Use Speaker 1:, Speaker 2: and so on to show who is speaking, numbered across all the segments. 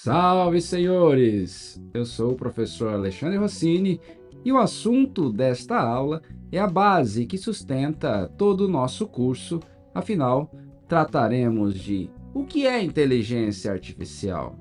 Speaker 1: Salve, senhores! Eu sou o professor Alexandre Rossini e o assunto desta aula é a base que sustenta todo o nosso curso. Afinal, trataremos de o que é inteligência artificial.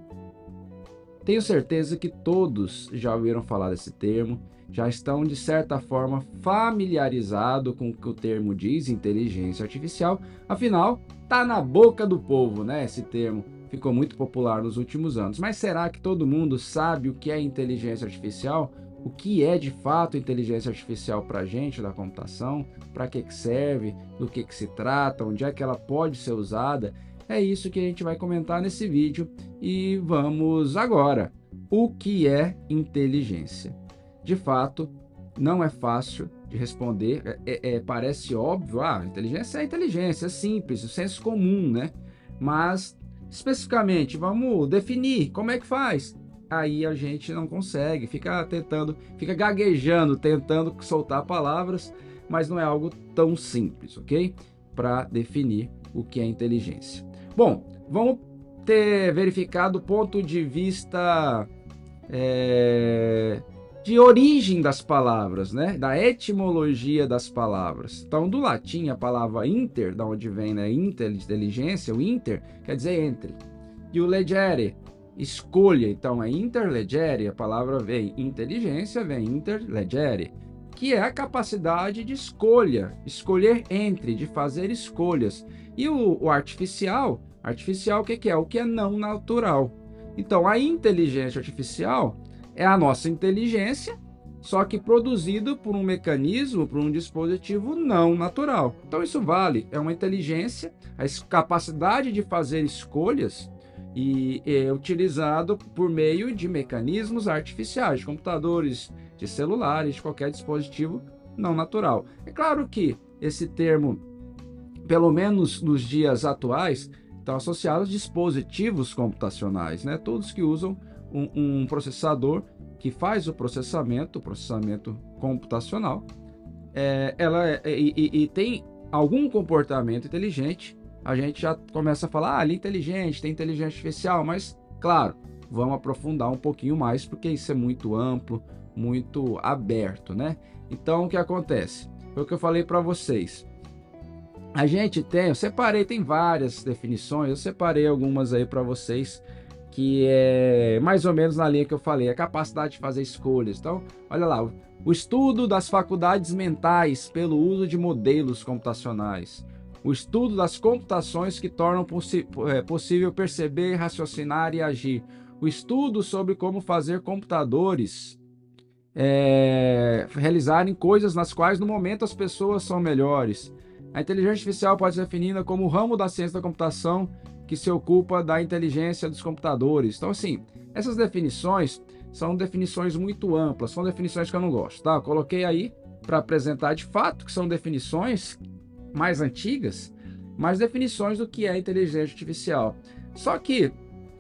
Speaker 1: Tenho certeza que todos já ouviram falar desse termo, já estão de certa forma familiarizados com o que o termo diz, inteligência artificial. Afinal, tá na boca do povo, né? Esse termo ficou muito popular nos últimos anos. Mas será que todo mundo sabe o que é inteligência artificial? O que é de fato inteligência artificial para a gente da computação? Para que serve? Do que se trata? Onde é que ela pode ser usada? É isso que a gente vai comentar nesse vídeo e vamos agora. O que é inteligência? De fato, não é fácil de responder. Parece óbvio, inteligência é inteligência, é simples, o senso comum, né? Mas, especificamente, vamos definir como é que faz. Aí a gente não consegue, fica gaguejando, tentando soltar palavras, mas não é algo tão simples, ok? Para definir o que é inteligência. Bom, vamos ter verificado o ponto de vista de origem das palavras, né? Da etimologia das palavras. Então, do latim, a palavra inter, da onde vem, né? Inteligência, o inter quer dizer entre. E o legere, escolha. Então, é interlegere, a palavra vem inteligência, vem interlegere, que é a capacidade de escolha, escolher entre, de fazer escolhas. E o artificial o que é? O que é não natural. Então, a inteligência artificial é a nossa inteligência, só que produzido por um mecanismo, por um dispositivo não natural. Então, isso vale, é uma inteligência, a capacidade de fazer escolhas e é utilizado por meio de mecanismos artificiais, de computadores, de celulares, de qualquer dispositivo não natural. É claro que esse termo, pelo menos nos dias atuais, estão associados a dispositivos computacionais, né? Todos que usam um processador que faz o processamento computacional, e tem algum comportamento inteligente, a gente já começa a falar, ele é inteligente, tem inteligência artificial, mas, claro, vamos aprofundar um pouquinho mais, porque isso é muito amplo, muito aberto, né? Então, o que acontece? Foi o que eu falei para vocês. Tem várias definições, eu separei algumas aí para vocês, que é mais ou menos na linha que eu falei, a capacidade de fazer escolhas. Então, olha lá, o estudo das faculdades mentais pelo uso de modelos computacionais, o estudo das computações que tornam possível perceber, raciocinar e agir, o estudo sobre como fazer computadores realizarem coisas nas quais no momento as pessoas são melhores. A inteligência artificial pode ser definida como o ramo da ciência da computação que se ocupa da inteligência dos computadores. Então, assim, essas definições são definições muito amplas, são definições que eu não gosto, tá? Eu coloquei aí para apresentar de fato que são definições mais antigas, mas definições do que é inteligência artificial. Só que,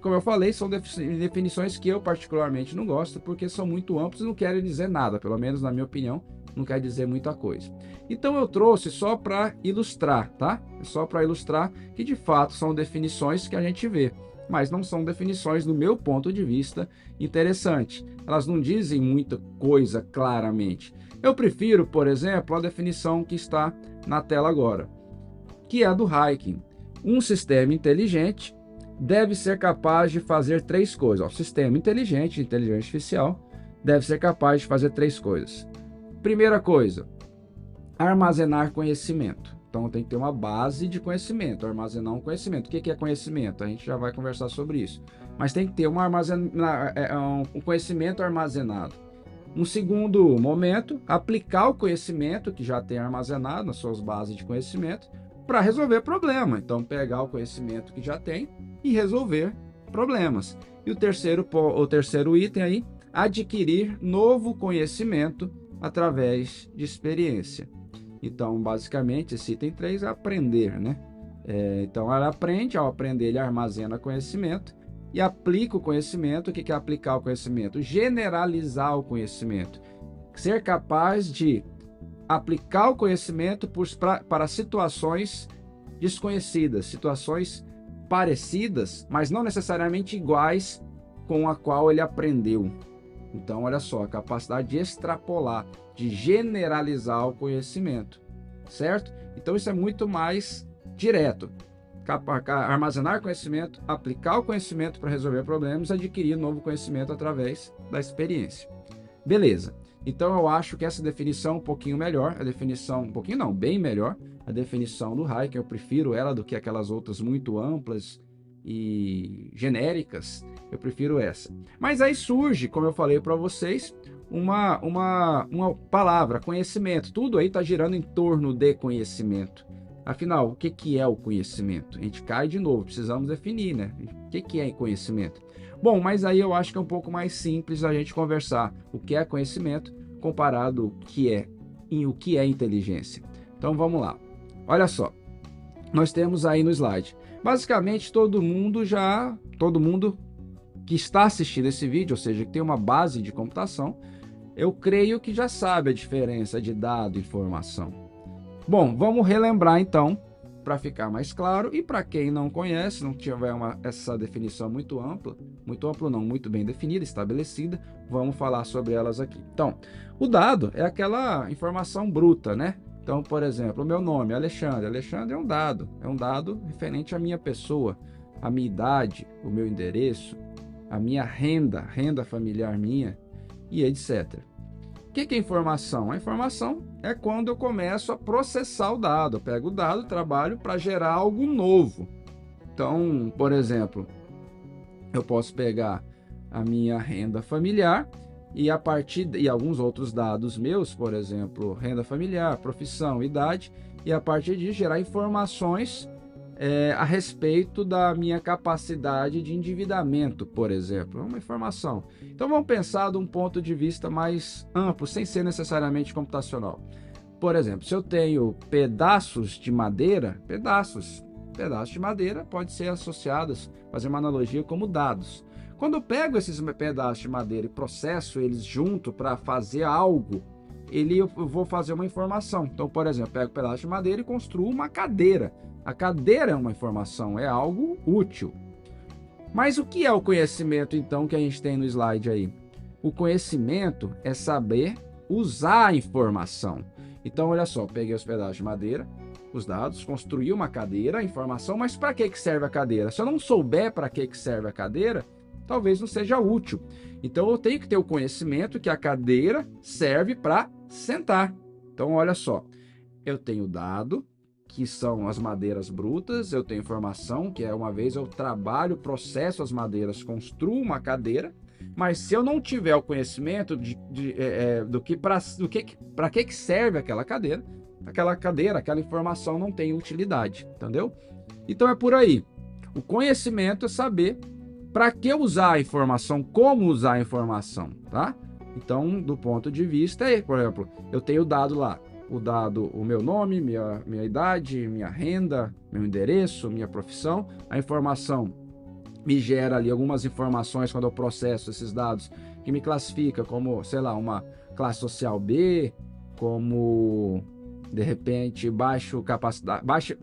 Speaker 1: como eu falei, são definições que eu particularmente não gosto, porque são muito amplas e não querem dizer nada, pelo menos na minha opinião, não quer dizer muita coisa. Então eu trouxe só para ilustrar, tá? Só para ilustrar que de fato são definições que a gente vê, mas não são definições, do meu ponto de vista, interessante. Elas não dizem muita coisa claramente. Eu prefiro, por exemplo, a definição que está na tela agora, que é a do Hayek. Um sistema inteligente deve ser capaz de fazer três coisas. O sistema inteligente, inteligência artificial, deve ser capaz de fazer três coisas. Primeira coisa, armazenar conhecimento. Então tem que ter uma base de conhecimento, armazenar um conhecimento. O que é conhecimento? A gente já vai conversar sobre isso. Mas tem que ter um conhecimento armazenado. Um segundo momento, aplicar o conhecimento que já tem armazenado nas suas bases de conhecimento para resolver problema. Então pegar o conhecimento que já tem e resolver problemas. E o terceiro item aí, adquirir novo conhecimento através de experiência. Então, basicamente, esse item 3 é aprender, né? Então, ela aprende, ao aprender, ele armazena conhecimento e aplica o conhecimento. O que é aplicar o conhecimento? Generalizar o conhecimento. Ser capaz de aplicar o conhecimento para situações desconhecidas, situações parecidas, mas não necessariamente iguais com a qual ele aprendeu. Então, olha só, a capacidade de extrapolar, de generalizar o conhecimento, certo? Então, isso é muito mais direto. Armazenar conhecimento, aplicar o conhecimento para resolver problemas, adquirir novo conhecimento através da experiência. Beleza. Então, eu acho que essa definição é um pouquinho melhor, a definição, um pouquinho não, bem melhor, a definição do Hayek, eu prefiro ela do que aquelas outras muito amplas e genéricas, eu prefiro essa. Mas aí surge, como eu falei para vocês, uma palavra, conhecimento. Tudo aí está girando em torno de conhecimento. Afinal, o que é o conhecimento? A gente cai de novo, precisamos definir, né? O que é conhecimento? Bom, mas aí eu acho que é um pouco mais simples a gente conversar o que é conhecimento comparado o que é inteligência. Então vamos lá. Olha só, nós temos aí no slide. Basicamente todo mundo que está assistindo esse vídeo, ou seja, que tem uma base de computação, eu creio que já sabe a diferença de dado e informação. Bom, vamos relembrar então, para ficar mais claro, e para quem não conhece, não tiver essa definição muito ampla não, muito bem definida, estabelecida, vamos falar sobre elas aqui. Então, o dado é aquela informação bruta, né? Então, por exemplo, o meu nome é Alexandre. Alexandre é um dado referente à minha pessoa, à minha idade, o meu endereço, a minha renda familiar minha e etc. O que é informação? A informação é quando eu começo a processar o dado. Eu pego o dado, trabalho para gerar algo novo. Então, por exemplo, eu posso pegar a minha renda familiar e alguns outros dados meus, por exemplo, renda familiar, profissão, idade, e a partir disso gerar informações a respeito da minha capacidade de endividamento, por exemplo. É uma informação. Então vamos pensar de um ponto de vista mais amplo, sem ser necessariamente computacional. Por exemplo, se eu tenho pedaços de madeira, pedaços de madeira podem ser associados, fazer uma analogia como dados. Quando eu pego esses pedaços de madeira e processo eles junto para fazer algo, eu vou fazer uma informação. Então, por exemplo, eu pego um pedaço de madeira e construo uma cadeira. A cadeira é uma informação, é algo útil. Mas o que é o conhecimento, então, que a gente tem no slide aí? O conhecimento é saber usar a informação. Então, olha só, peguei os pedaços de madeira, os dados, construí uma cadeira, a informação, mas para que serve a cadeira? Se eu não souber para que serve a cadeira, talvez não seja útil. Então, eu tenho que ter o conhecimento que a cadeira serve para sentar. Então, olha só, eu tenho dado, que são as madeiras brutas, eu tenho informação, que é uma vez eu trabalho, processo as madeiras, construo uma cadeira, mas se eu não tiver o conhecimento para que serve aquela cadeira, aquela informação não tem utilidade, entendeu? Então é por aí. O conhecimento é saber para que usar a informação, como usar a informação, tá? Então, do ponto de vista, por exemplo, eu tenho o dado lá, o meu nome, minha idade, minha renda, meu endereço, minha profissão. A informação me gera ali algumas informações quando eu processo esses dados que me classifica como, sei lá, uma classe social B, como de repente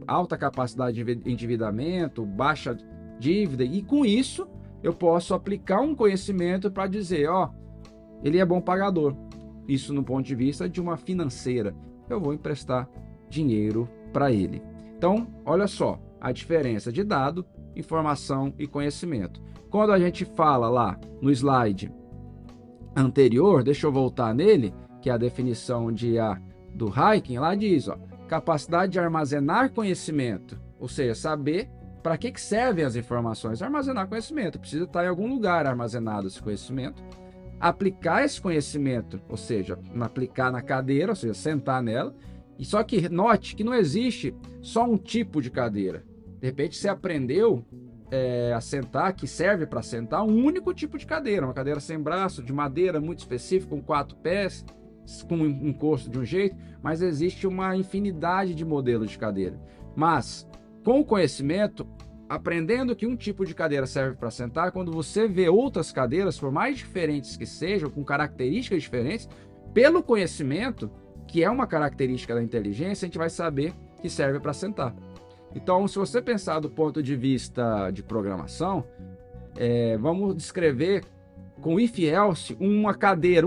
Speaker 1: alta capacidade de endividamento, baixa dívida, e com isso eu posso aplicar um conhecimento para dizer, ele é bom pagador. Isso no ponto de vista de uma financeira. Eu vou emprestar dinheiro para ele. Então, olha só a diferença de dado, informação e conhecimento. Quando a gente fala lá no slide anterior, deixa eu voltar nele, que é a definição do Hayek, lá diz, capacidade de armazenar conhecimento, ou seja, saber para que servem as informações. Armazenar conhecimento, precisa estar em algum lugar armazenado esse conhecimento. Aplicar esse conhecimento, ou seja, aplicar na cadeira, ou seja, sentar nela. E só que note que não existe só um tipo de cadeira. De repente você aprendeu a sentar, que serve para sentar, um único tipo de cadeira, uma cadeira sem braço, de madeira muito específica, com 4 pés, com um encosto de um jeito, mas existe uma infinidade de modelos de cadeira. Mas com o conhecimento, aprendendo que um tipo de cadeira serve para sentar, quando você vê outras cadeiras, por mais diferentes que sejam, com características diferentes, pelo conhecimento, que é uma característica da inteligência, a gente vai saber que serve para sentar. Então, se você pensar do ponto de vista de programação, vamos descrever com if else uma cadeira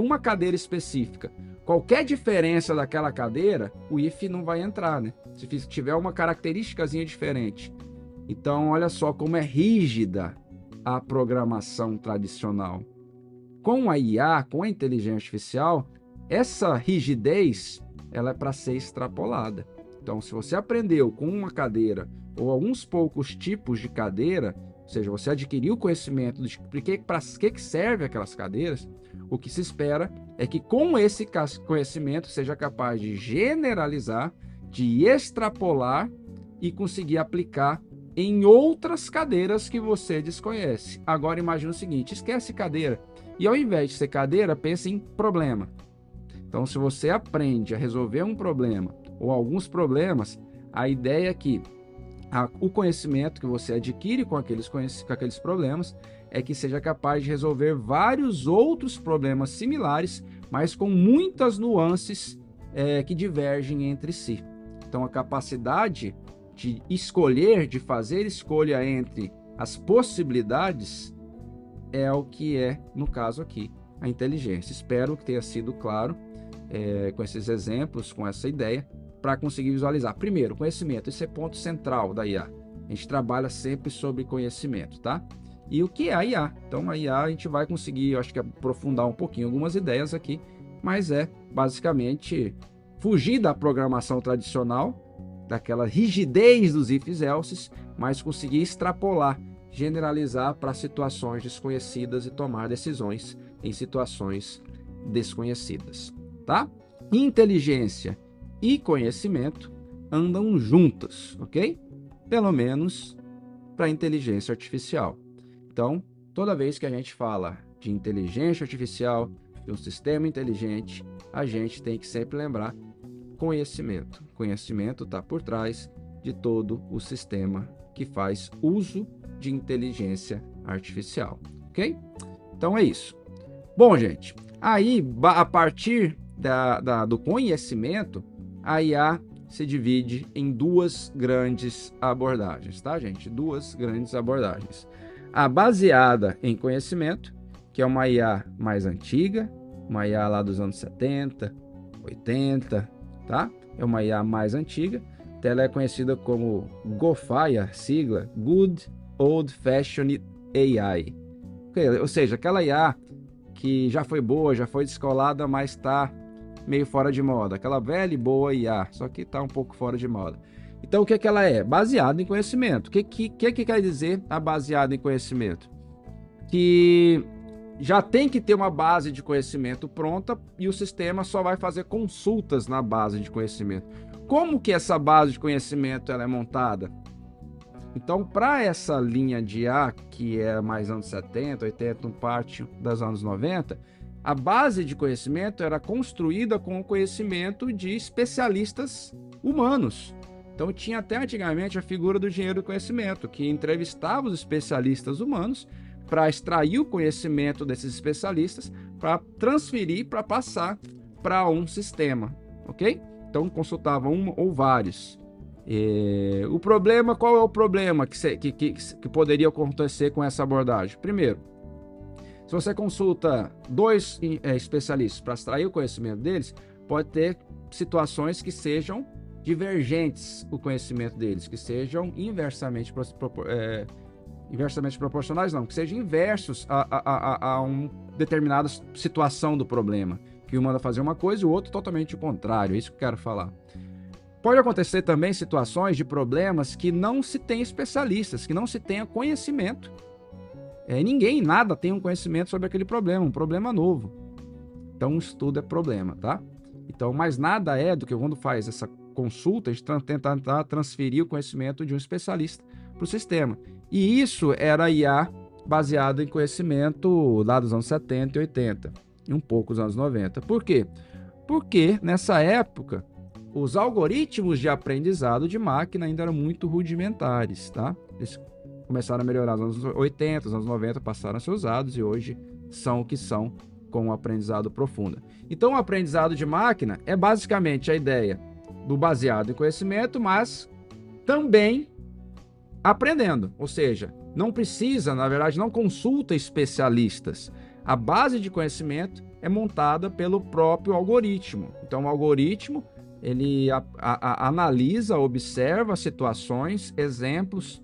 Speaker 1: específica. Qualquer diferença daquela cadeira, o if não vai entrar, né? Se tiver uma característicazinha diferente. Então, olha só como é rígida a programação tradicional. Com a IA, com a inteligência artificial, essa rigidez ela é para ser extrapolada. Então, se você aprendeu com uma cadeira ou alguns poucos tipos de cadeira, ou seja, você adquiriu conhecimento de para que serve aquelas cadeiras, o que se espera é que com esse conhecimento seja capaz de generalizar, de extrapolar e conseguir aplicar em outras cadeiras que você desconhece. Agora imagine o seguinte, esquece cadeira e ao invés de ser cadeira, pense em problema. Então, se você aprende a resolver um problema ou alguns problemas, a ideia é que o conhecimento que você adquire com aqueles problemas é que seja capaz de resolver vários outros problemas similares, mas com muitas nuances que divergem entre si. Então, a capacidade de escolher, de fazer escolha entre as possibilidades é o que é, no caso aqui, a inteligência. Espero que tenha sido claro com esses exemplos, com essa ideia, para conseguir visualizar. Primeiro, conhecimento, esse é ponto central da IA. A gente trabalha sempre sobre conhecimento, tá? E o que é a IA? Então, a IA a gente vai conseguir, eu acho que aprofundar um pouquinho algumas ideias aqui, mas é basicamente fugir da programação tradicional, daquela rigidez dos ifs elses, mas conseguir extrapolar, generalizar para situações desconhecidas e tomar decisões em situações desconhecidas, tá? Inteligência e conhecimento andam juntas, ok? Pelo menos para a inteligência artificial. Então, toda vez que a gente fala de inteligência artificial, de um sistema inteligente, a gente tem que sempre lembrar conhecimento. Conhecimento está por trás de todo o sistema que faz uso de inteligência artificial, ok? Então é isso. Bom, gente, aí a partir do conhecimento, a IA se divide em duas grandes abordagens, tá, gente? Duas grandes abordagens. A baseada em conhecimento, que é uma IA mais antiga, uma IA lá dos anos 70, 80, tá? É uma IA mais antiga. Ela é conhecida como GOFAI, a sigla Good Old Fashioned AI. Ou seja, aquela IA que já foi boa, já foi descolada, mas está meio fora de moda. Aquela velha e boa IA, só que está um pouco fora de moda. Então, o que é que ela é? Baseada em conhecimento. O que quer dizer a baseada em conhecimento? Que já tem que ter uma base de conhecimento pronta e o sistema só vai fazer consultas na base de conhecimento. Como que essa base de conhecimento ela é montada? Então, para essa linha de IA, que é mais anos 70, 80, parte dos anos 90, a base de conhecimento era construída com o conhecimento de especialistas humanos. Então, tinha até antigamente a figura do engenheiro do conhecimento, que entrevistava os especialistas humanos para extrair o conhecimento desses especialistas, para transferir, para passar para um sistema, ok? Então, consultava um ou vários. O problema, qual é o problema que poderia acontecer com essa abordagem? Primeiro, se você consulta dois especialistas para extrair o conhecimento deles, pode ter situações que sejam divergentes o conhecimento deles, que sejam inversamente proporcionais, não, que sejam inversos a uma determinada situação do problema, que um manda fazer uma coisa e o outro totalmente o contrário, é isso que eu quero falar. Pode acontecer também situações de problemas que não se tem especialistas, que não se tenha conhecimento. Nada tem um conhecimento sobre aquele problema, um problema novo. Então, isso tudo é problema, tá? Então, mas nada é do que quando faz essa consulta, a gente tentar transferir o conhecimento de um especialista para o sistema. E isso era IA baseado em conhecimento lá dos anos 70 e 80, e um pouco dos anos 90. Por quê? Porque nessa época, os algoritmos de aprendizado de máquina ainda eram muito rudimentares, tá? Eles começaram a melhorar nos anos 80, nos anos 90 passaram a ser usados e hoje são o que são com o aprendizado profundo. Então, o aprendizado de máquina é basicamente a ideia do baseado em conhecimento, mas também aprendendo, ou seja, não precisa, na verdade, não consulta especialistas. A base de conhecimento é montada pelo próprio algoritmo. Então, o algoritmo, ele analisa, observa situações, exemplos,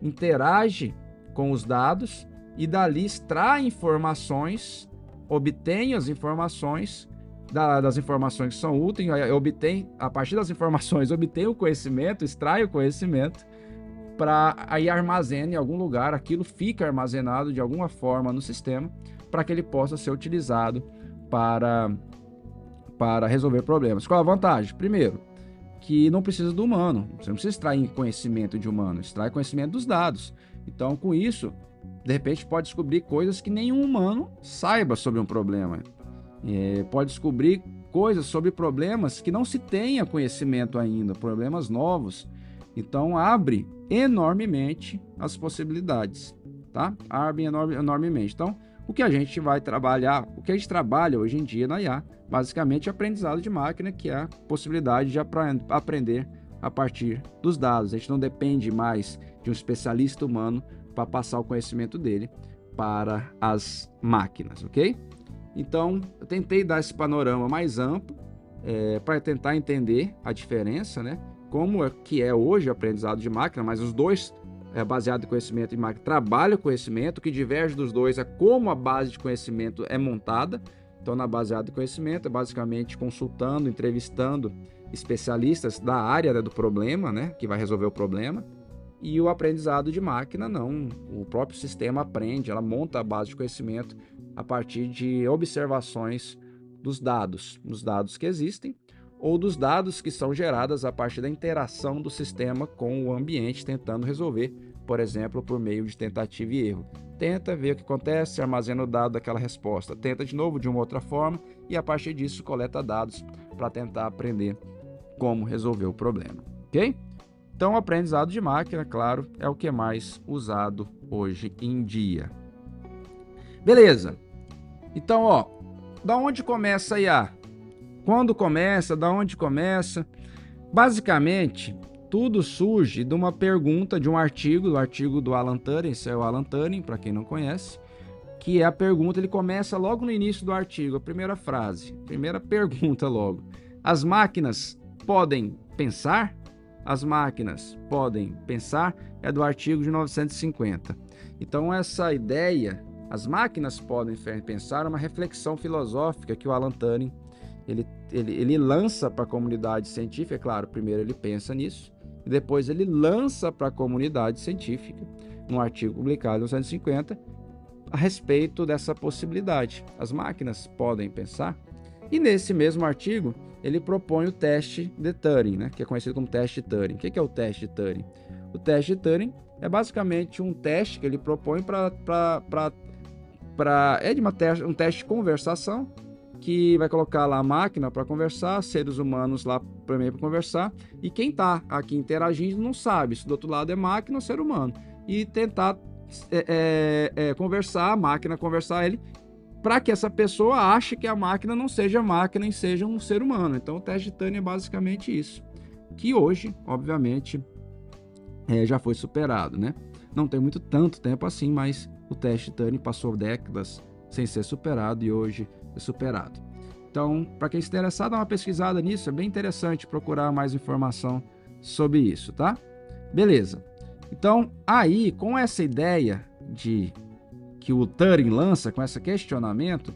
Speaker 1: interage com os dados e dali extrai informações, obtém as informações, das informações que são úteis, obtém, a partir das informações, obtém o conhecimento, extrai o conhecimento, para aí armazena em algum lugar, aquilo fica armazenado de alguma forma no sistema, para que ele possa ser utilizado para resolver problemas. Qual a vantagem? Primeiro, que não precisa do humano, você não precisa extrair conhecimento de humano, extrai conhecimento dos dados. Então, com isso, de repente pode descobrir coisas que nenhum humano saiba sobre um problema. Pode descobrir coisas sobre problemas que não se tenha conhecimento ainda, problemas novos. Então, abre enormemente as possibilidades, tá? Abre enormemente. Então, o que a gente vai trabalhar, o que a gente trabalha hoje em dia na IA, basicamente é aprendizado de máquina, que é a possibilidade de aprender a partir dos dados. A gente não depende mais de um especialista humano para passar o conhecimento dele para as máquinas, ok? Então, eu tentei dar esse panorama mais amplo para tentar entender a diferença, né? Como é que é hoje o aprendizado de máquina, mas os dois baseado em conhecimento de máquina trabalham conhecimento, o que diverge dos dois é como a base de conhecimento é montada. Então, na baseada em conhecimento, é basicamente consultando, entrevistando especialistas da área, né, do problema, né, que vai resolver o problema. E o aprendizado de máquina, não. O próprio sistema aprende, ela monta a base de conhecimento a partir de observações dos dados que existem, ou dos dados que são gerados a partir da interação do sistema com o ambiente, tentando resolver, por exemplo, por meio de tentativa e erro. Tenta ver o que acontece, armazena o dado daquela resposta, tenta de novo de uma outra forma e a partir disso coleta dados para tentar aprender como resolver o problema, ok? Então, o aprendizado de máquina, claro, é o que é mais usado hoje em dia. Beleza. Então, da onde começa a IA? Quando começa? Da onde começa? Basicamente, tudo surge de uma pergunta, de um artigo, do artigo do Alan Turing, esse é o Alan Turing, para quem não conhece, que é a pergunta, ele começa logo no início do artigo, a primeira frase, primeira pergunta logo. As máquinas podem pensar? As máquinas podem pensar? É do artigo de 1950. Então, essa ideia, as máquinas podem pensar, é uma reflexão filosófica que o Alan Turing ele lança para a comunidade científica. É claro, primeiro ele pensa nisso, e depois ele lança para a comunidade científica, num artigo publicado em 1950, a respeito dessa possibilidade. As máquinas podem pensar? E nesse mesmo artigo, ele propõe o teste de Turing, né, que é conhecido como teste de Turing. O que é o teste de Turing? O teste de Turing é basicamente um teste que ele propõe um teste de conversação, que vai colocar lá a máquina para conversar, seres humanos lá também para conversar, e quem está aqui interagindo não sabe se do outro lado é máquina ou ser humano, e tentar conversar, a máquina conversar ele, para que essa pessoa ache que a máquina não seja máquina e seja um ser humano. Então, o teste de Turing é basicamente isso, que hoje, obviamente, já foi superado, né? Não tem tanto tempo assim, mas o teste de Turing passou décadas sem ser superado e hoje é superado. Então, para quem se interessar, dá uma pesquisada nisso, é bem interessante procurar mais informação sobre isso, tá? Beleza. Então, aí, com essa ideia que o Turing lança, com esse questionamento,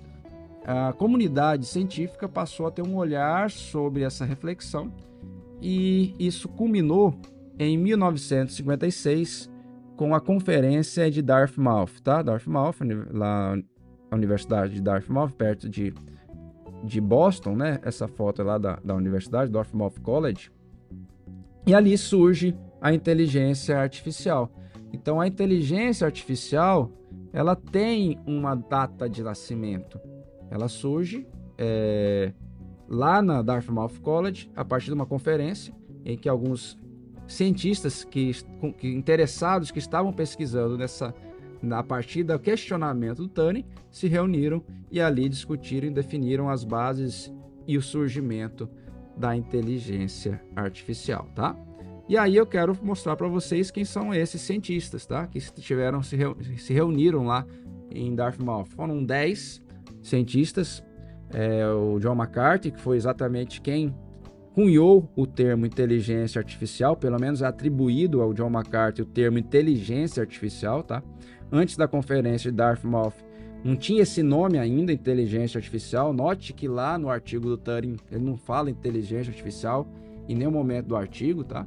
Speaker 1: a comunidade científica passou a ter um olhar sobre essa reflexão, e isso culminou em 1956 com a conferência de Dartmouth, tá? Dartmouth, lá a Universidade de Dartmouth, perto de Boston, né? Essa foto é lá da Universidade, Dartmouth College. E ali surge a inteligência artificial. Então, a inteligência artificial, ela tem uma data de nascimento. Ela surge lá na Dartmouth College, a partir de uma conferência em que alguns cientistas interessados que estavam pesquisando a partir do questionamento do Turing se reuniram e ali discutiram e definiram as bases e o surgimento da inteligência artificial, tá? E aí eu quero mostrar para vocês quem são esses cientistas, tá? Que se reuniram lá em Dartmouth. Foram 10 cientistas. O John McCarthy, que foi exatamente quem cunhou o termo inteligência artificial, pelo menos é atribuído ao John McCarthy o termo inteligência artificial, tá? Antes da conferência de Dartmouth, não tinha esse nome ainda, inteligência artificial. Note que lá no artigo do Turing, ele não fala inteligência artificial em nenhum momento do artigo, tá?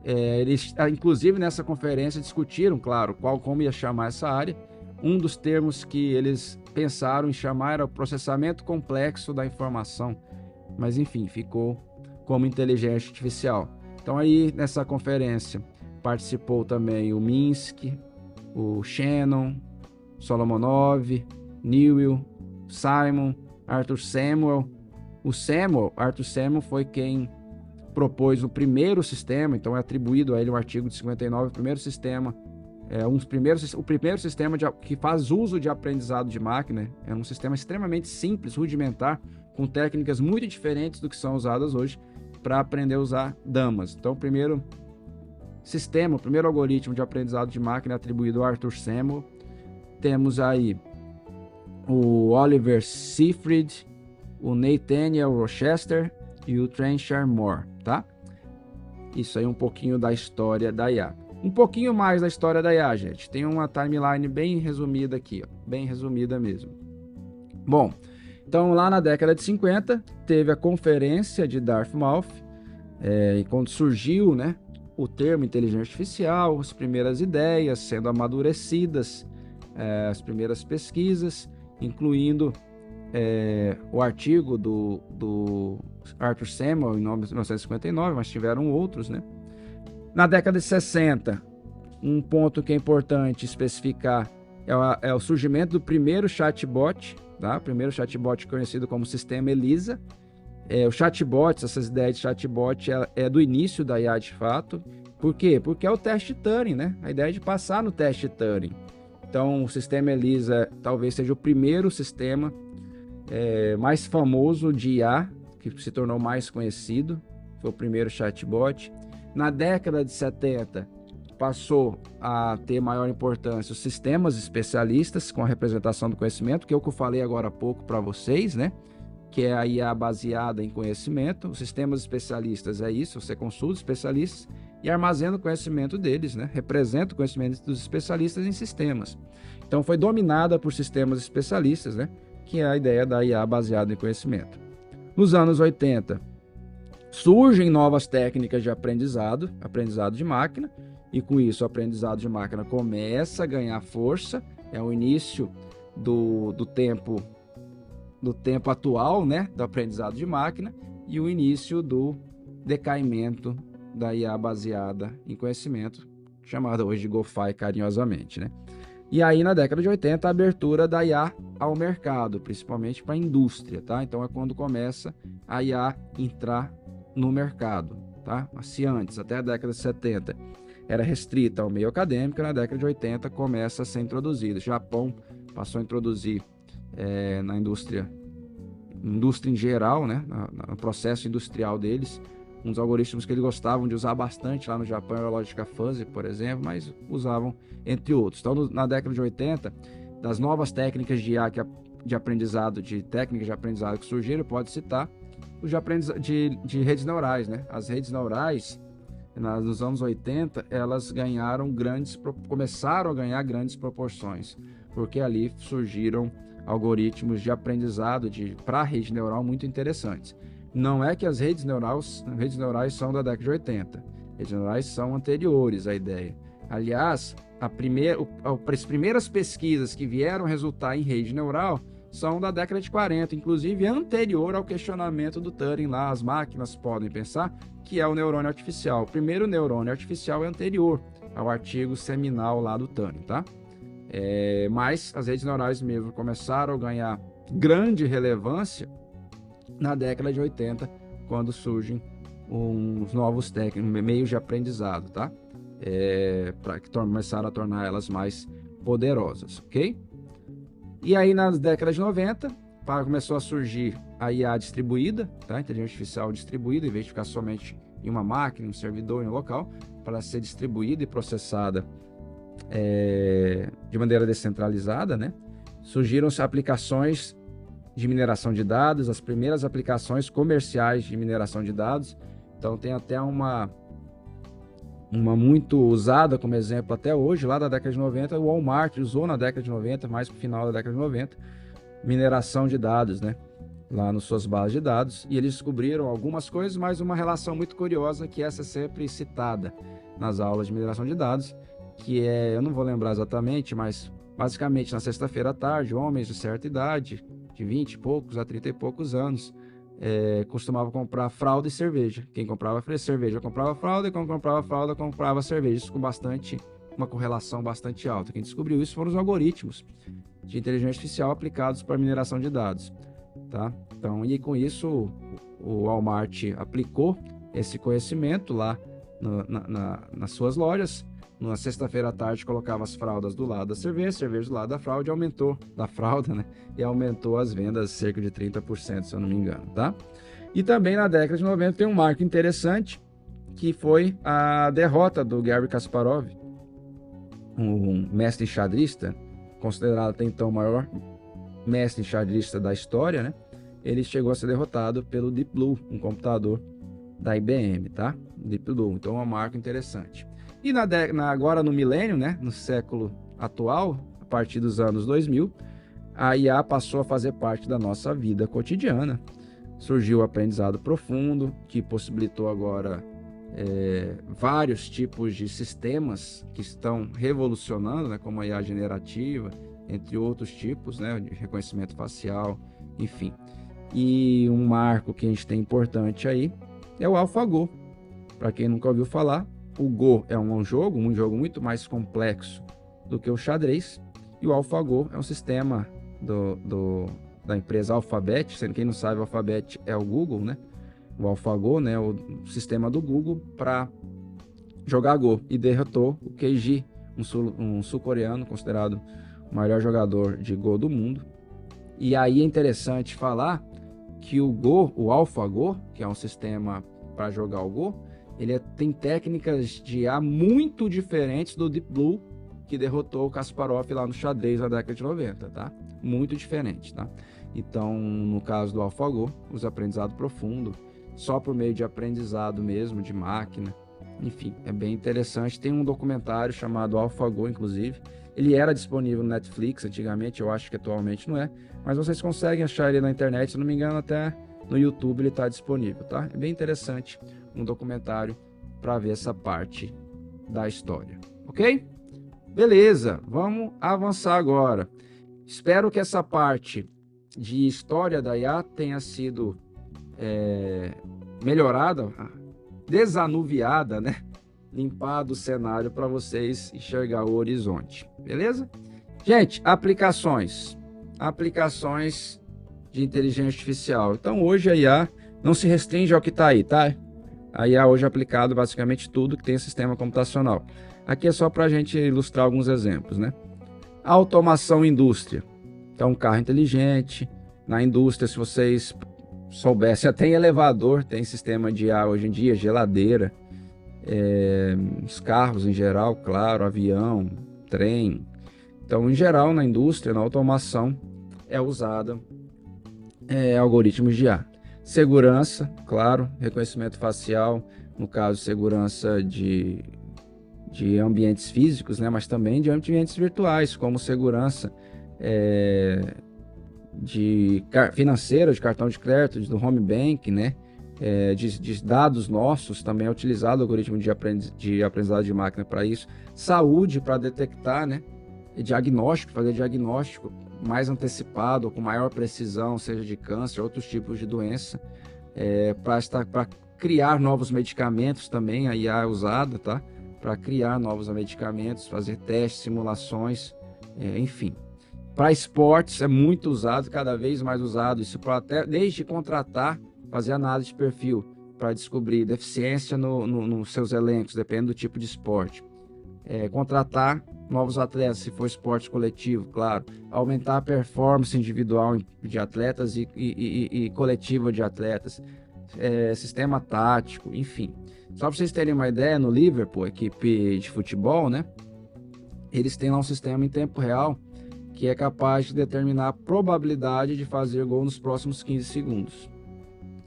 Speaker 1: Eles, inclusive, nessa conferência discutiram, claro, como ia chamar essa área. Um dos termos que eles pensaram em chamar era o processamento complexo da informação, mas enfim, ficou como inteligência artificial. Então aí nessa conferência participou também o Minsky, o Shannon, Solomonov, Newell, Simon, Arthur Samuel. Arthur Samuel foi quem propôs o primeiro sistema, então é atribuído a ele o artigo de 59, o primeiro sistema, o primeiro sistema que faz uso de aprendizado de máquina. É um sistema extremamente simples, rudimentar, com técnicas muito diferentes do que são usadas hoje para aprender a usar damas. Então o primeiro sistema, o primeiro algoritmo de aprendizado de máquina é atribuído ao Arthur Samuel. Temos aí o Oliver Seifried, o Nathaniel Rochester e o Trenchard Moore, tá? Isso aí um pouquinho da história da IA. Um pouquinho mais da história da IA, gente. Tem uma timeline bem resumida aqui, ó, bem resumida mesmo. Bom, então lá na década de 50 teve a conferência de Dartmouth, e quando surgiu, né, o termo inteligência artificial, as primeiras ideias sendo amadurecidas, as primeiras pesquisas, incluindo o artigo do Arthur Samuel em 1959, mas tiveram outros, né? Na década de 60, um ponto que é importante especificar é o surgimento do primeiro chatbot, tá? O primeiro chatbot conhecido como Sistema ELIZA. O chatbot, essas ideias de chatbot é do início da IA de fato. Por quê? Porque é o teste Turing, né? A ideia de passar no teste Turing. Então, o Sistema ELIZA talvez seja o primeiro sistema mais famoso de IA, que se tornou mais conhecido. Foi o primeiro chatbot. Na década de 70, passou a ter maior importância os sistemas especialistas com a representação do conhecimento, que é o que eu falei agora há pouco para vocês, né? Que é a IA baseada em conhecimento. Os sistemas especialistas é isso, você consulta os especialistas e armazena o conhecimento deles, né? Representa o conhecimento dos especialistas em sistemas. Então foi dominada por sistemas especialistas, né? Que é a ideia da IA baseada em conhecimento. Nos anos 80, surgem novas técnicas de aprendizado de máquina, e com isso o aprendizado de máquina começa a ganhar força. É o início do tempo atual, né, do aprendizado de máquina, e o início do decaimento da IA baseada em conhecimento, chamada hoje de GoFi carinhosamente, né? E aí na década de 80 a abertura da IA ao mercado, principalmente para a indústria, tá? Então é quando começa a IA entrar no mercado, tá? Se antes, até a década de 70, era restrita ao meio acadêmico, na década de 80 começa a ser introduzida. O Japão passou a introduzir na indústria em geral, né? No processo industrial deles, uns algoritmos que eles gostavam de usar bastante lá no Japão era a lógica fuzzy, por exemplo, mas usavam entre outros. Então, na década de 80, das novas técnicas de IA de aprendizado, que surgiram, pode citar os de redes neurais, né? As redes neurais, nos anos 80, elas começaram a ganhar grandes proporções, porque ali surgiram algoritmos de aprendizado para a rede neural muito interessantes. Não é que as redes neurais são da década de 80. Redes neurais são anteriores à ideia. Aliás, as primeiras pesquisas que vieram resultar em rede neural são da década de 40, inclusive anterior ao questionamento do Turing lá, as máquinas podem pensar, que é o neurônio artificial. O primeiro neurônio artificial é anterior ao artigo seminal lá do Turing, tá? Mas as redes neurais mesmo começaram a ganhar grande relevância na década de 80, quando surgem uns novos meios de aprendizado, tá? Para que começaram a tornar elas mais poderosas, ok? E aí, nas décadas de 90, começou a surgir a IA distribuída, tá? Inteligência artificial distribuída, em vez de ficar somente em uma máquina, em um servidor, em um local, para ser distribuída e processada de maneira descentralizada, né? Surgiram-se aplicações de mineração de dados, as primeiras aplicações comerciais de mineração de dados. Então tem até uma muito usada como exemplo até hoje, lá da década de 90, o Walmart usou na década de 90, mais para o final da década de 90, mineração de dados, né? Lá nas suas bases de dados, e eles descobriram algumas coisas, mas uma relação muito curiosa, que essa é sempre citada nas aulas de mineração de dados, que é, eu não vou lembrar exatamente, mas basicamente na sexta-feira à tarde, homens de certa idade, de 20 e poucos a 30 e poucos anos, costumavam comprar fralda e cerveja. Quem comprava cerveja comprava fralda, e quem comprava fralda comprava cerveja. Isso com uma correlação bastante alta. Quem descobriu isso foram os algoritmos de inteligência artificial aplicados para mineração de dados, tá? Então, e com isso o Walmart aplicou esse conhecimento lá nas suas lojas. Na sexta-feira à tarde colocava as fraldas do lado da cerveja do lado da fralda, e aumentou né? E aumentou as vendas cerca de 30%, se eu não me engano, tá? E também na década de 90 tem um marco interessante, que foi a derrota do Garry Kasparov, um mestre xadrista, considerado até então o maior mestre xadrista da história, né? Ele chegou a ser derrotado pelo Deep Blue, um computador da IBM, tá? Deep Blue, então é um marco interessante. E agora no milênio, né, no século atual, a partir dos anos 2000, a IA passou a fazer parte da nossa vida cotidiana. Surgiu o aprendizado profundo, que possibilitou agora vários tipos de sistemas que estão revolucionando, né, como a IA generativa, entre outros tipos, né, de reconhecimento facial, enfim. E um marco que a gente tem importante aí é o AlphaGo. Para quem nunca ouviu falar, o Go é um jogo muito mais complexo do que o xadrez, e o AlphaGo é um sistema da empresa Alphabet. Sendo quem não sabe, o Alphabet é o Google, né? O AlphaGo, né, o sistema do Google para jogar Go, e derrotou o Keiji, um sul-coreano considerado o maior jogador de Go do mundo. E aí é interessante falar que o AlphaGo, que é um sistema para jogar o Go, ele tem técnicas de IA muito diferentes do Deep Blue, que derrotou o Kasparov lá no xadrez na década de 90, tá? Muito diferente, tá? Então, no caso do AlphaGo, os aprendizado profundo, só por meio de aprendizado mesmo, de máquina, enfim, é bem interessante. Tem um documentário chamado AlphaGo, inclusive. Ele era disponível no Netflix antigamente, eu acho que atualmente não é, mas vocês conseguem achar ele na internet, se não me engano, até no YouTube ele está disponível, tá? É bem interessante, um documentário para ver essa parte da história, ok? Beleza, vamos avançar agora. Espero que essa parte de história da IA tenha sido melhorada, desanuviada, né? Limpado o cenário para vocês enxergar o horizonte, beleza? Gente, aplicações de inteligência artificial. Então hoje a IA não se restringe ao que está aí, tá? A IA hoje é aplicado basicamente tudo que tem sistema computacional. Aqui é só para a gente ilustrar alguns exemplos, né? Automação indústria. Então, carro inteligente. Na indústria, se vocês soubessem, até em elevador tem sistema de IA hoje em dia, geladeira. Os carros em geral, claro, avião, trem. Então, em geral, na indústria, na automação, é usada algoritmos de IA. Segurança, claro, reconhecimento facial, no caso, segurança de ambientes físicos, né, mas também de ambientes virtuais, como segurança financeira, de cartão de crédito, do home bank, né, de dados nossos. Também é utilizado o algoritmo de aprendizado de máquina para isso. Saúde, para detectar, né, fazer diagnóstico mais antecipado, com maior precisão, seja de câncer, outros tipos de doença, para criar novos medicamentos também. A IA é usada, tá? Para criar novos medicamentos, fazer testes, simulações, enfim. Para esportes é muito usado, cada vez mais usado, isso desde contratar, fazer análise de perfil, para descobrir deficiência nos seus elencos, dependendo do tipo de esporte. Contratar novos atletas, se for esporte coletivo, claro. Aumentar a performance individual de atletas e coletiva de atletas. sistema tático, enfim. Só para vocês terem uma ideia, no Liverpool, equipe de futebol, né? Eles têm lá um sistema em tempo real que é capaz de determinar a probabilidade de fazer gol nos próximos 15 segundos.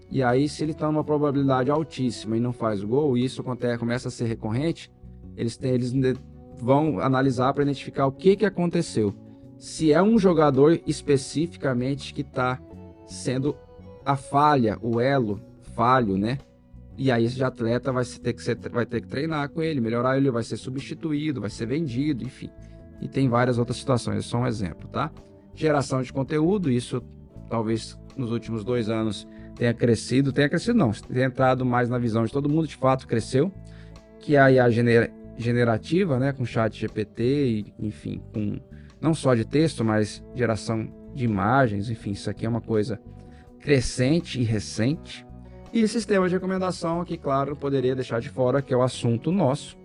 Speaker 1: E aí, se ele está numa probabilidade altíssima e não faz o gol, e isso começa a ser recorrente, eles vão analisar para identificar o que aconteceu. Se é um jogador especificamente que está sendo a falha, o elo falho, né? E aí esse atleta vai ter que treinar com ele, melhorar ele, vai ser substituído, vai ser vendido, enfim. E tem várias outras situações, é só um exemplo, tá? Geração de conteúdo, isso talvez nos últimos 2 anos tenha crescido não, tenha entrado mais na visão de todo mundo, de fato cresceu, que é a IA generativa, né, com chat GPT, e, enfim, com não só de texto, mas geração de imagens, enfim, isso aqui é uma coisa crescente e recente. E sistema de recomendação aqui, claro, poderia deixar de fora, que é o assunto nosso,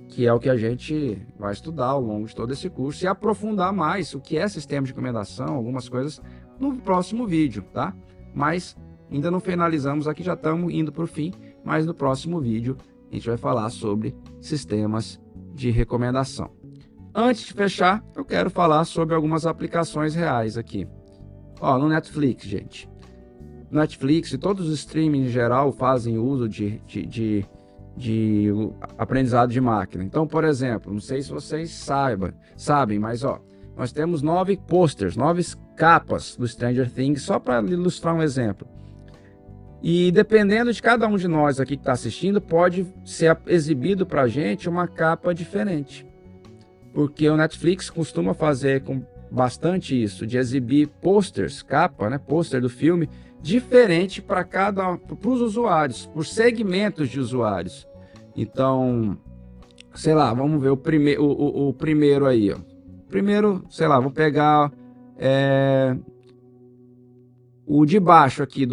Speaker 1: que é o que a gente vai estudar ao longo de todo esse curso e aprofundar mais o que é sistema de recomendação, algumas coisas no próximo vídeo, tá? Mas ainda não finalizamos aqui, já estamos indo para o fim, mas no próximo vídeo a gente vai falar sobre sistemas de recomendação. Antes de fechar, eu quero falar sobre algumas aplicações reais aqui. Ó, no Netflix, gente. Netflix e todos os streaming em geral fazem uso de aprendizado de máquina. Então, por exemplo, não sei se vocês sabem, mas ó, nós temos 9 posters, 9 capas do Stranger Things, só para ilustrar um exemplo. E dependendo de cada um de nós aqui que está assistindo, pode ser exibido para a gente uma capa diferente. Porque o Netflix costuma fazer com bastante isso, de exibir posters, capa, né, pôster do filme, diferente para os usuários, por segmentos de usuários. Então, sei lá, vamos ver o primeiro aí, ó. Primeiro, sei lá, vou pegar o de baixo aqui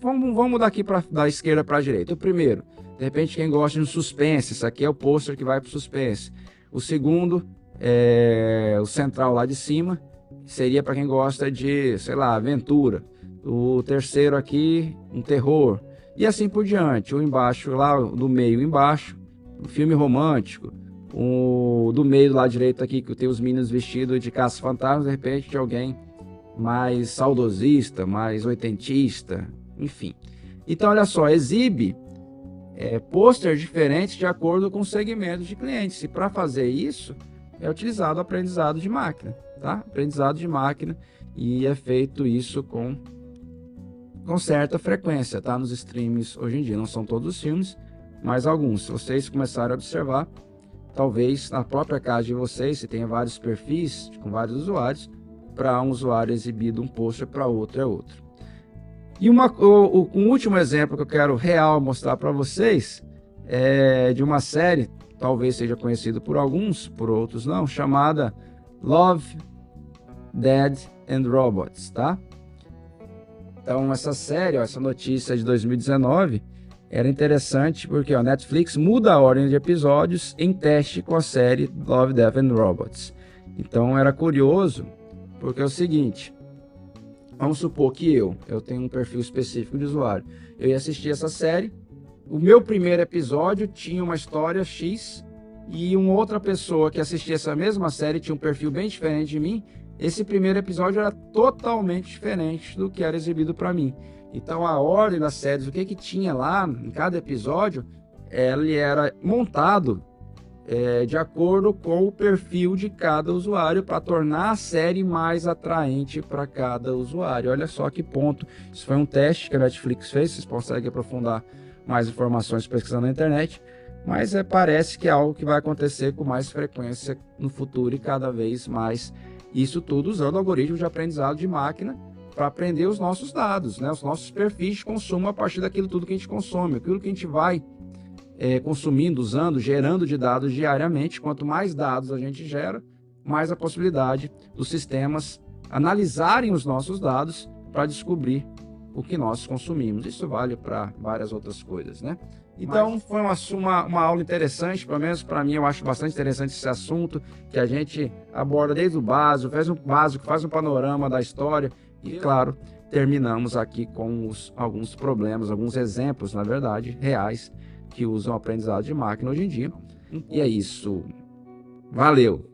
Speaker 1: vamos mudar aqui da esquerda para a direita. O primeiro, de repente, quem gosta de um suspense, isso aqui é o pôster que vai para o suspense. O segundo, o central lá de cima, seria para quem gosta de, sei lá, aventura. O terceiro aqui, um terror. E assim por diante. O embaixo, lá do meio embaixo, um filme romântico. O do meio do lado direito aqui, que tem os meninos vestidos de caça-fantasmas, de repente de alguém mais saudosista, mais oitentista, enfim. Então, olha só, exibe pôster diferentes de acordo com o segmento de clientes. E para fazer isso, é utilizado o aprendizado de máquina, tá? Aprendizado de máquina, e é feito isso com certa frequência, tá? Nos streams hoje em dia. Não são todos os filmes, mas alguns. Se vocês começarem a observar, talvez na própria casa de vocês, se tenha vários perfis com vários usuários, para um usuário exibido um pôster, para outro é outro. E um último exemplo que eu quero mostrar para vocês é de uma série, talvez seja conhecido por alguns, por outros não, chamada Love, Dead and Robots, tá? Então essa série, essa notícia de 2019 era interessante porque a Netflix muda a ordem de episódios em teste com a série Love, Death and Robots. Então era curioso porque é o seguinte, vamos supor que eu tenho um perfil específico de usuário, eu ia assistir essa série, o meu primeiro episódio tinha uma história X e uma outra pessoa que assistia essa mesma série tinha um perfil bem diferente de mim. Esse primeiro episódio era totalmente diferente do que era exibido para mim. Então a ordem das séries, o que tinha lá em cada episódio, ele era montado de acordo com o perfil de cada usuário para tornar a série mais atraente para cada usuário. Olha só que ponto. Isso foi um teste que a Netflix fez, vocês conseguem aprofundar mais informações pesquisando na internet, mas parece que é algo que vai acontecer com mais frequência no futuro e cada vez mais. Isso tudo usando algoritmos de aprendizado de máquina para aprender os nossos dados, né? Os nossos perfis de consumo a partir daquilo tudo que a gente consome, aquilo que a gente vai consumindo, usando, gerando de dados diariamente. Quanto mais dados a gente gera, mais a possibilidade dos sistemas analisarem os nossos dados para descobrir o que nós consumimos. Isso vale para várias outras coisas, né? Então foi uma aula interessante, pelo menos para mim eu acho bastante interessante esse assunto, que a gente aborda desde o básico, faz um panorama da história e, claro, terminamos aqui com alguns problemas, alguns exemplos, na verdade, reais, que usam aprendizado de máquina hoje em dia. E é isso. Valeu!